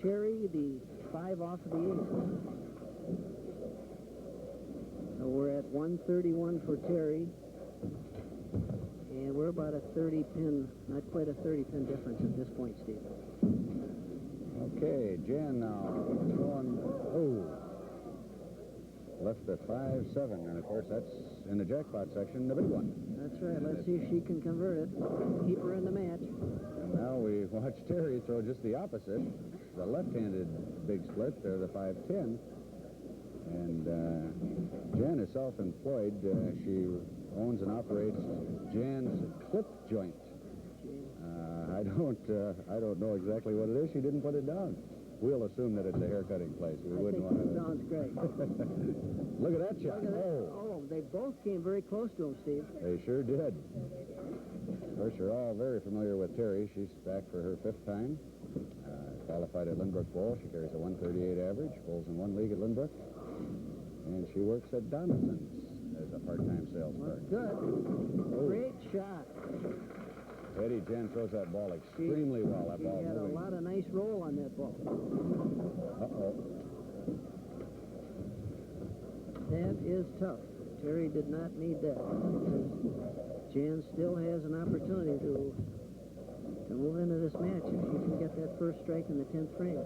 Cherry the 5 off of the 8th. So we're at 131 for Terry. And we're about a 30-pin, not quite a 30-pin difference at this point, Steve. Okay, Jan now throwing, left the 5-7, and of course that's in the jackpot section, the big one. That's right. Let's see if she can convert it. Keep her in the match. And now we watch Terry throw just the opposite, the left-handed big split. They're the 5-10. And Jan is self-employed. She owns and operates Jan's Clip Joint. I don't know exactly what it is. She didn't put it down. We'll assume that it's a haircutting place. We wouldn't want to. Sounds great. Look at that shot. Oh, they both came very close to him, Steve. They sure did. Of course, you're all very familiar with Terry. She's back for her 5th time. Qualified at Lindbrook Bowl. She carries a 138 average. Bowls in 1 league at Lindbrook. And she works at Donaldson's as a part-time sales clerk. Good. Great shot. Eddie, Jan throws that ball extremely well. That ball had moving. a lot of nice roll on that ball. That is tough. Terry did not need that. Jan still has an opportunity to move into this match if she can get that first strike in the 10th frame.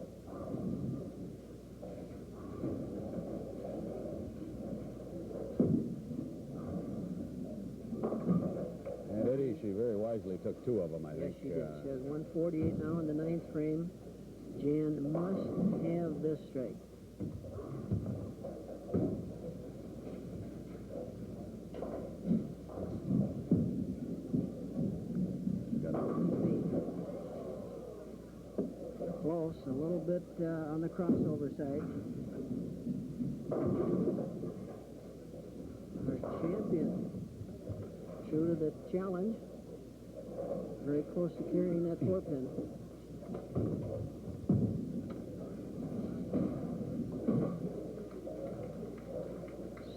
And Eddie, she very wisely took 2 of them, I think. Yes, she did. She has 148 now in the 9th frame. Jan must have this strike. Close, a little bit on the crossover side. Our champion, true to the challenge, very close to carrying that 4-pin.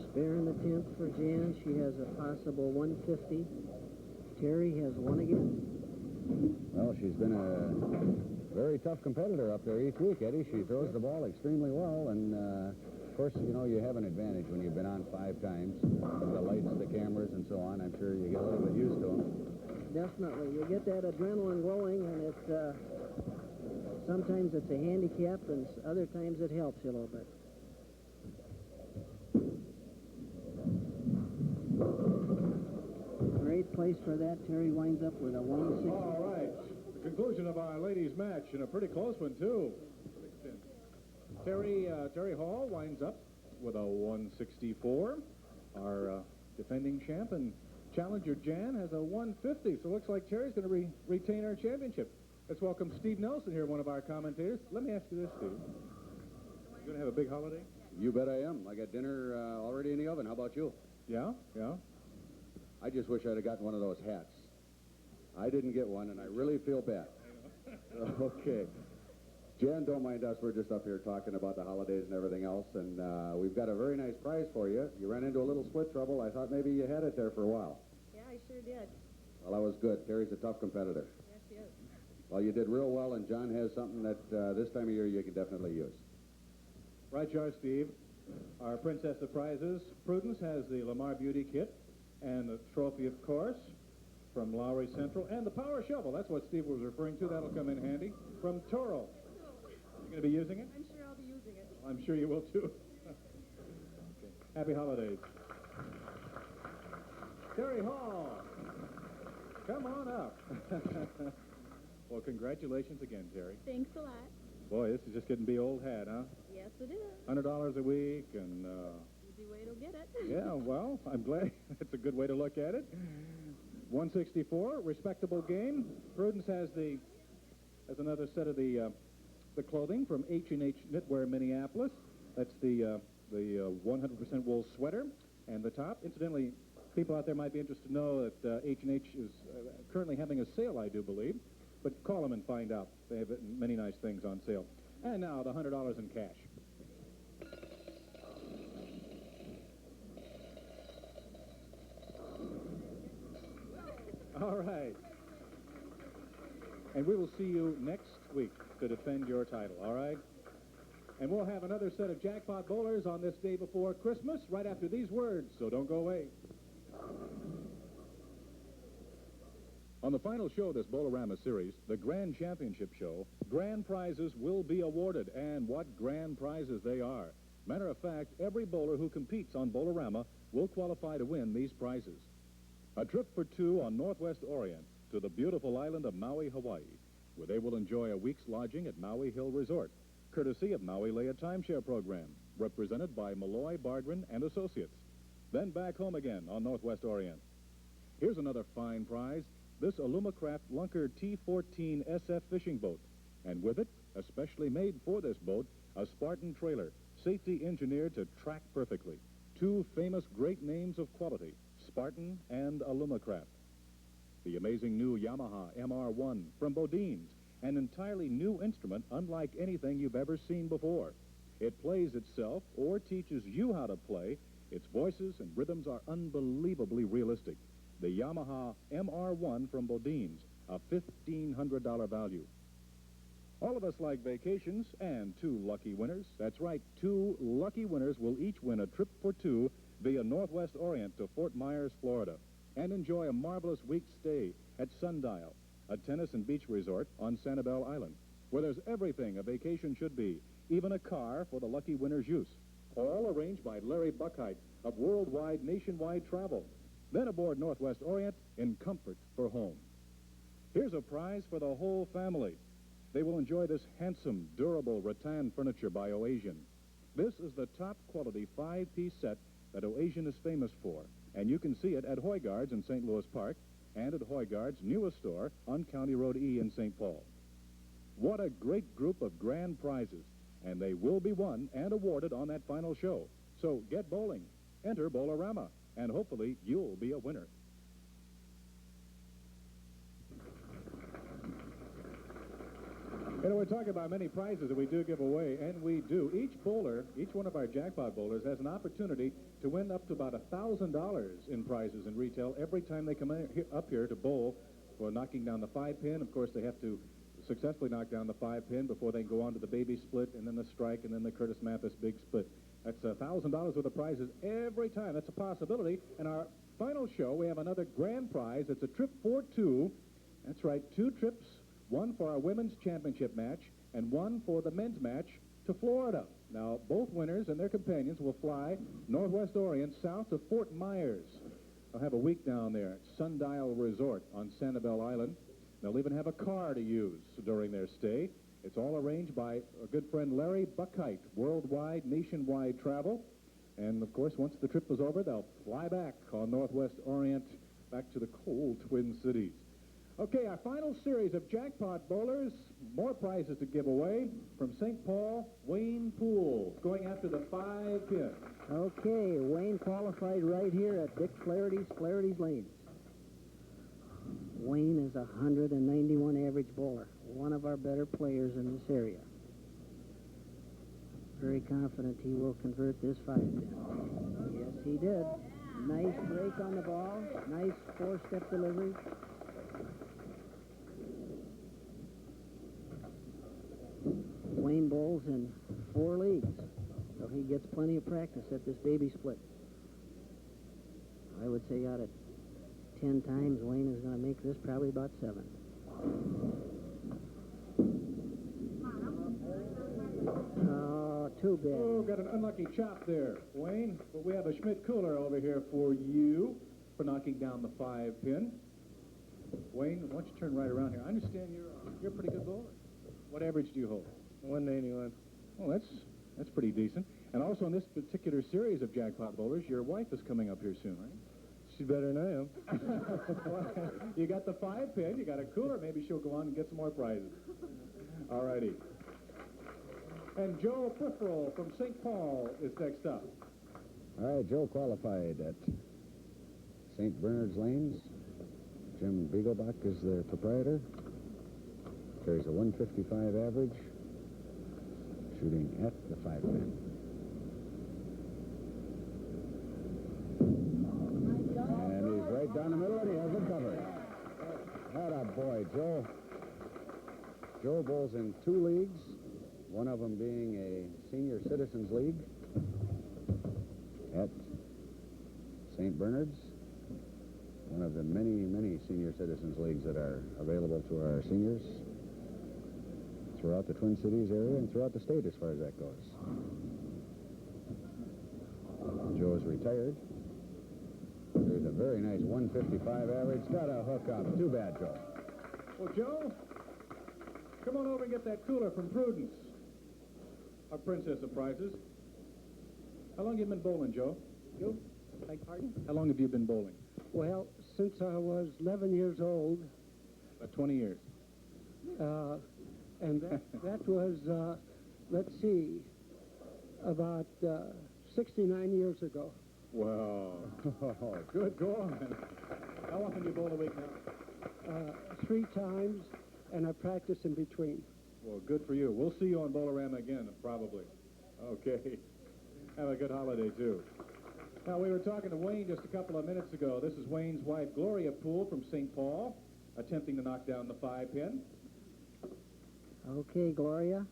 Spare in the 10th for Jan. She has a possible 150. Terry has 1 again. Well, she's been a Very tough competitor up there each week, Eddie. She throws the ball extremely well, and of course, you know, you have an advantage when you've been on 5 times. The lights, the cameras, and so on. I'm sure you get a little bit used to them. Definitely. You get that adrenaline going, and it's sometimes it's a handicap, and other times it helps you a little bit. Great place for that. Terry winds up with a 160. All right. The conclusion of our ladies' match, and a pretty close one, too. Terry Hall winds up with a 164. Our defending champ and challenger Jan has a 150. So it looks like Terry's going to retain our championship. Let's welcome Steve Nelson here, one of our commentators. Let me ask you this, Steve. You going to have a big holiday? You bet I am. I got dinner already in the oven. How about you? Yeah, yeah. I just wish I'd have gotten one of those hats. I didn't get one, and I really feel bad. Okay. Jan, don't mind us. We're just up here talking about the holidays and everything else, and we've got a very nice prize for you. You ran into a little split trouble. I thought maybe you had it there for a while. Yeah, I sure did. Well, that was good. Terry's a tough competitor. Yes, she is. Well, you did real well, and John has something that this time of year you can definitely use. Right, you are, Steve. Our Princess of Prizes, Prudence, has the Lamar Beauty Kit and the trophy, of course, from Lowry Central, and the Power Shovel. That's what Steve was referring to. That'll come in handy. From Toro. You going to be using it? I'm sure I'll be using it. I'm sure you will, too. Okay. Happy holidays. Terry Hall, come on up. Well, congratulations again, Terry. Thanks a lot. Boy, this is just getting to be old hat, huh? Yes, it is. $100 a week, and... Easy way to get it. Yeah, well, I'm glad. It's a good way to look at it. 164, respectable game. Prudence has another set of the clothing from H&H Knitwear Minneapolis. That's the 100% wool sweater and the top. Incidentally, people out there might be interested to know that H&H is currently having a sale, I do believe. But call them and find out. They have many nice things on sale. And now the $100 in cash. All right. And we will see you next week to defend your title, all right? And we'll have another set of Jackpot Bowlers on this day before Christmas, right after these words, so don't go away. On the final show of this Bowlerama series, the Grand Championship Show, grand prizes will be awarded, and what grand prizes they are. Matter of fact, every bowler who competes on Bowlerama will qualify to win these prizes. A trip for 2 on Northwest Orient to the beautiful island of Maui, Hawaii, where they will enjoy a week's lodging at Maui Hill Resort, courtesy of Maui Leia Timeshare Program, represented by Malloy, Bardren, and Associates. Then back home again on Northwest Orient. Here's another fine prize, this Alumacraft Lunker T14 SF fishing boat. And with it, especially made for this boat, a Spartan trailer, safety engineered to track perfectly. 2 famous great names of quality, Spartan and Alumacraft. The amazing new Yamaha MR1 from Bodine's, an entirely new instrument unlike anything you've ever seen before. It plays itself or teaches you how to play. Its voices and rhythms are unbelievably realistic. The Yamaha MR1 from Bodine's, a $1,500 value. All of us like vacations, and 2 lucky winners. That's right, 2 lucky winners will each win a trip for 2 via Northwest Orient to Fort Myers, Florida, and enjoy a marvelous week's stay at Sundial, a tennis and beach resort on Sanibel Island, where there's everything a vacation should be, even a car for the lucky winner's use. All arranged by Larry Buckheit of Worldwide Nationwide Travel. Then aboard Northwest Orient in comfort for home. Here's a prize for the whole family. They will enjoy this handsome, durable rattan furniture by Oasian. This is the top quality 5-piece set that Oasian is famous for, and you can see it at Hoygaard's in St. Louis Park and at Hoygaard's newest store on County Road E in St. Paul. What a great group of grand prizes, and they will be won and awarded on that final show. So get bowling, enter Bowlerama, and hopefully you'll be a winner. You know, we're talking about many prizes that we do give away, and we do. Each bowler, each one of our jackpot bowlers has an opportunity to win up to about $1,000 in prizes in retail every time they come up here to bowl for knocking down the 5-pin. Of course, they have to successfully knock down the 5-pin before they go on to the baby split, and then the strike, and then the Curtis Mathis big split. That's $1,000 worth of prizes every time. That's a possibility. And our final show, we have another grand prize. It's a trip for two. That's right, 2 trips, one for our women's championship match and one for the men's match to Florida. Now, both winners and their companions will fly Northwest Orient south to Fort Myers. They'll have a week down there at Sundial Resort on Sanibel Island. They'll even have a car to use during their stay. It's all arranged by a good friend Larry Buckheit, worldwide, nationwide travel. And, of course, once the trip was over, they'll fly back on Northwest Orient back to the cold Twin Cities. Okay, our final series of Jackpot Bowlers. More prizes to give away. From St. Paul, Wayne Poole, going after the 5-pin. Okay, Wayne qualified right here at Dick Flaherty's Lanes. Wayne is a 191 average bowler, one of our better players in this area. Very confident he will convert this 5-pin. Yes, he did. Nice break on the ball, nice 4-step delivery. Wayne bowls in 4 leagues, so he gets plenty of practice at this baby split. I would say out of 10 times, Wayne is going to make this probably about 7. Oh, too bad. Oh, got an unlucky chop there, Wayne. But we have a Schmidt cooler over here for you for knocking down the 5-pin. Wayne, why don't you turn right around here? I understand you're a pretty good bowler. What average do you hold? 191. Well, that's pretty decent. And also in this particular series of Jackpot Bowlers, your wife is coming up here soon, right? She's better than I am. Well, you got the 5-pin, you got a cooler. Maybe she'll go on and get some more prizes. All righty. And Joe Pifferl from St. Paul is next up. All right, Joe qualified at St. Bernard's Lanes. Jim Beaglebach is the proprietor. Carries a 155 average, shooting at the 5-pin. And he's right down the middle, and he has it covered. Atta boy, Joe. Joe bowls in 2 leagues, one of them being a senior citizens league at St. Bernard's. One of the many, many senior citizens leagues that are available to our seniors throughout the Twin Cities area and throughout the state as far as that goes. Joe is retired. There's a very nice 155 average. Got a hook up. Too bad, Joe. Well, Joe, come on over and get that cooler from Prudence. Our princess of prizes. How long have you been bowling, Joe? You? Beg pardon? How long have you been bowling? Well, since I was 11 years old. About 20 years. And that was, let's see, about 69 years ago. Wow. Good going. How often do you bowl a week now? 3 times, and I practice in between. Well, good for you. We'll see you on Bowlerama again, probably. Okay. Have a good holiday, too. Now, we were talking to Wayne just a couple of minutes ago. This is Wayne's wife, Gloria Poole, from St. Paul, attempting to knock down the 5-pin. Okay, Gloria.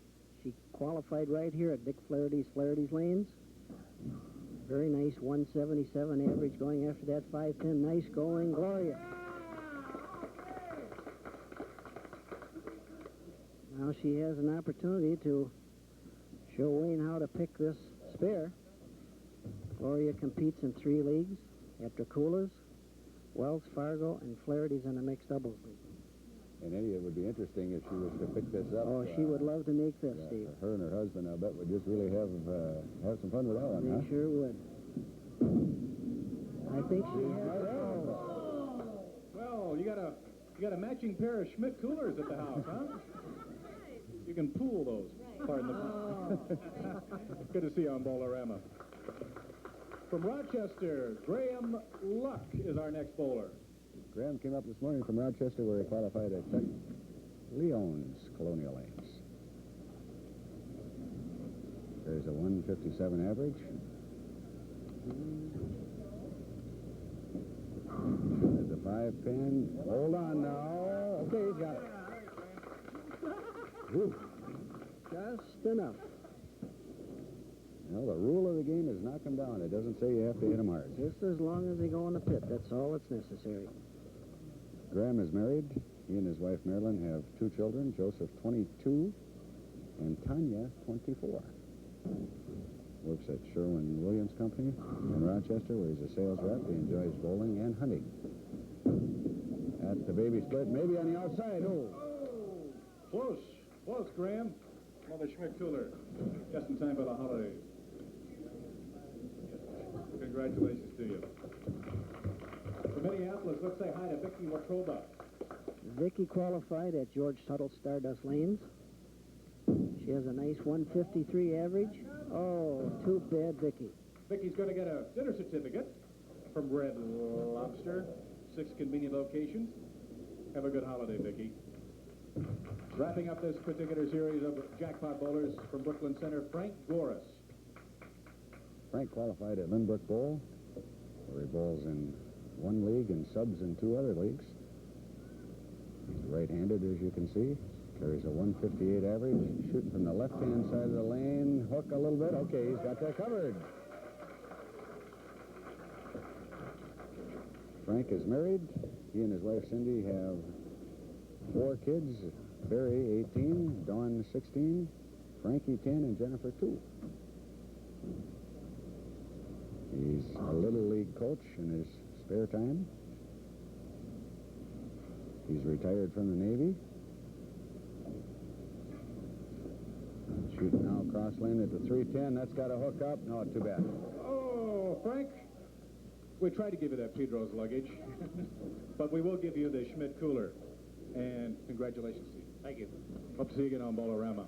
She qualified right here at Dick Flaherty's Lanes. Very nice 177 average going after that 5-pin. Nice going, Gloria. Now she has an opportunity to show Wayne how to pick this spare. Gloria competes in 3 leagues after Coolers, Wells Fargo, and Flaherty's in a mixed doubles league. And Eddie, it would be interesting if she was to pick this up. Oh, she would love to make this, Steve. Her and her husband, I bet, would just really have some fun with that one, They sure would. I think she has. Well, you got a matching pair of Schmidt coolers at the house, huh? You can pool those. Pardon the pun. Good to see you on Bowlerama. From Rochester, Graham Luck is our next bowler. Graham came up this morning from Rochester where he qualified at Chuck Leon's Colonial Lanes. There's a 157 average. There's a 5-pin. Hold on now. Okay, he's got it. Ooh. Just enough. Well, the rule of the game is knock them down. It doesn't say you have to hit them hard. Just as long as they go in the pit. That's all that's necessary. Graham is married. He and his wife, Marilyn, have 2 children. Joseph, 22, and Tanya, 24. Works at Sherwin-Williams Company in Rochester, where he's a sales rep. He enjoys bowling and hunting. At the baby split, maybe on the outside. Oh. Close. Close, Graham. Another Schmidt cooler. Just in time for the holidays. Congratulations to you. From Minneapolis, let's say hi to Vicky Watroba. Vicky qualified at George Tuttle Stardust Lanes. She has a nice 153 average. Oh, too bad, Vicky. Vicky's going to get a dinner certificate from Red Lobster. 6 convenient locations. Have a good holiday, Vicky. Wrapping up this particular series of Jackpot Bowlers from Brooklyn Center, Frank Goris. Frank qualified at Lynbrook Bowl, where he bowls in 1 league and subs in 2 other leagues. He's right-handed, as you can see. Carries a 158 average. Shooting from the left-hand side of the lane. Hook a little bit. Okay, he's got that covered. Frank is married. He and his wife, Cindy, have 4 kids. Barry, 18. Dawn, 16. Frankie, 10. And Jennifer, 2. He's a Little League coach in his spare time. He's retired from the Navy. Shooting now cross lane at the 310. That's got a hook up. No, too bad. Oh, Frank, we tried to give you that Pedro's luggage, but we will give you the Schmidt cooler. And congratulations to you. Thank you. Hope to see you again on Bowlerama.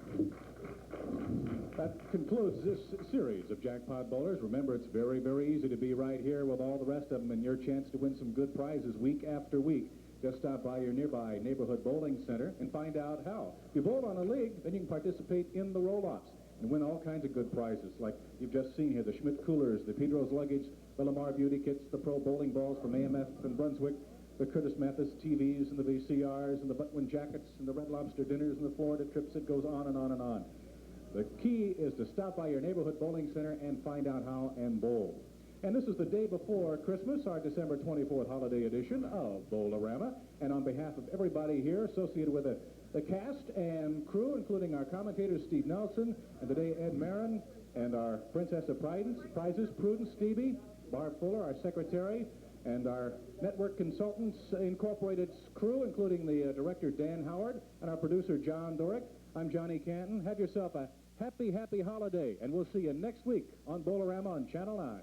That concludes this series of Jackpot Bowlers. Remember, it's very, very easy to be right here with all the rest of them and your chance to win some good prizes week after week. Just stop by your nearby neighborhood bowling center and find out how. If you bowl on a league, then you can participate in the roll-offs and win all kinds of good prizes, like you've just seen here, the Schmidt coolers, the Pedro's luggage, the Lamar beauty kits, the pro bowling balls from AMF and Brunswick, the Curtis Mathis TVs and the VCRs and the Butwin jackets and the Red Lobster dinners and the Florida trips. It goes on and on and on. The key is to stop by your neighborhood bowling center and find out how and bowl. And this is the day before Christmas, our December 24th holiday edition of Bowlerama. And on behalf of everybody here associated with the cast and crew, including our commentators, Steve Nelson, and today Ed Marin, and our Princess of Prizes, Prudence Stevie, Barb Fuller, our secretary, and our network consultants incorporated crew, including the director, Dan Howard, and our producer, John Dorick. I'm Johnny Canton. Have yourself a happy, happy holiday, and we'll see you next week on Bowlerama on Channel 9.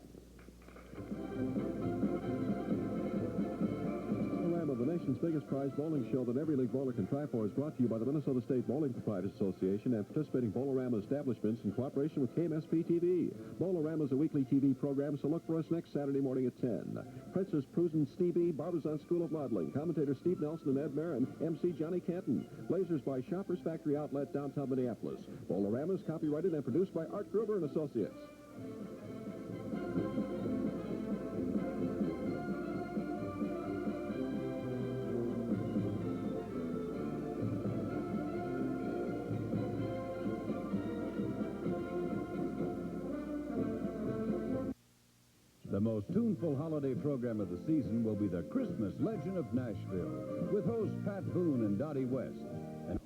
Bowlerama, the nation's biggest prize bowling show that every league bowler can try for, is brought to you by the Minnesota State Bowling Proprietors Association and participating Bowlerama establishments in cooperation with KMSP-TV. Bowlerama is a weekly TV program, so look for us next Saturday morning at 10. Princess Prudence Stevie, Barbizon School of Modeling, commentators Steve Nelson and Ed Marin, MC Johnny Canton. Blazers by Shoppers Factory Outlet, downtown Minneapolis. Bowlerama is copyrighted and produced by Art Gruber and Associates. The most tuneful holiday program of the season will be the Christmas Legend of Nashville, with hosts Pat Boone and Dottie West. And